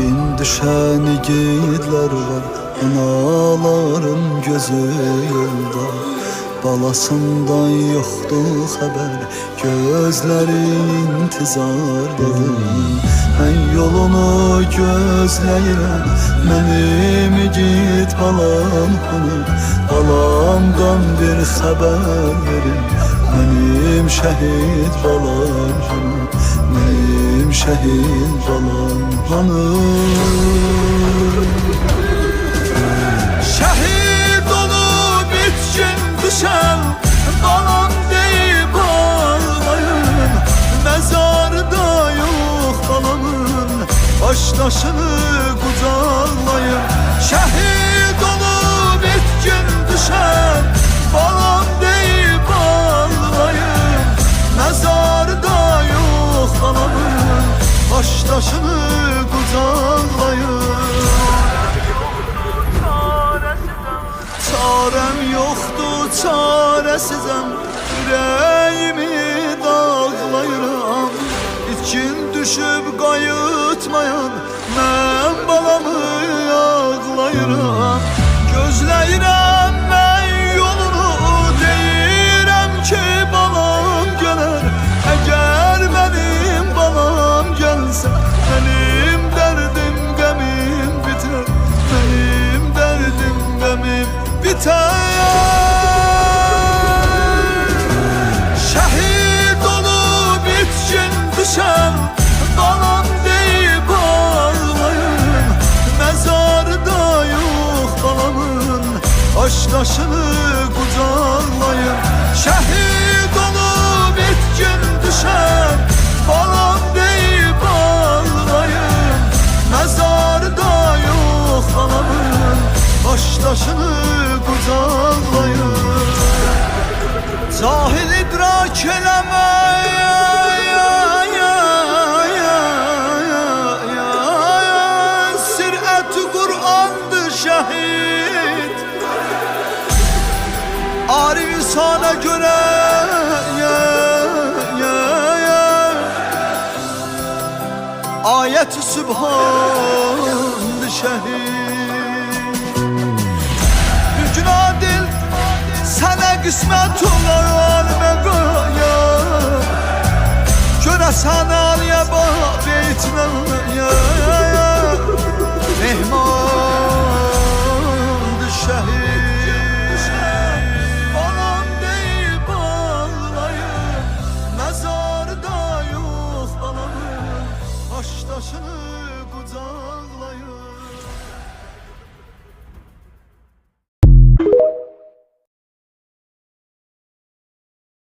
İkin düşen igidler var, anaların gözü yolda. Balasından yoktu haber, gözleri intizardadır. Ben yolunu gözleyirəm, mənim igid balam hanı. Balamdan bir haber verin, mənim şehit balam hanı. Mənim şehit balam hanı. Şehit olup için düşen balam deyip ağlayın. Mezarda yok balamın, baştaşını kucaklayın. Şehit olup için düşen balam deyip ağlayın. Mezarda yok balamın, baştaşını kucaklayın. Çarem yoktu, çaresizem, yüreğimi dağlayıram. İçkin düşüp kayıtmayan, mən balamı ağlayıram. Gözləyirəm mən yolunu, deyirəm ki balam gələr. Əgər mənim balam gəlsə, mənim dərdim qəmim biter. Mənim dərdim qəmim biter. Şehit olup için düşen balam deyip ağlayın. Mezarda yok balamın, baştaşını kucaklayın. Şehit olup için düşen balam deyip ağlayın. Mezarda yok balamın, baştaşını kucaklayın. Cahil idrak eleme Siret-i Kur'an'dı şehit. Arif sana göre ayet-i Sübhan'dı şehit. Bir gün adil sana kısmet olar megaya. Görəsən aliyə bax beytinə mehmandır şəhid. Balam deyib ağlayır, məzarda yox balamın, başdaşını qucaq.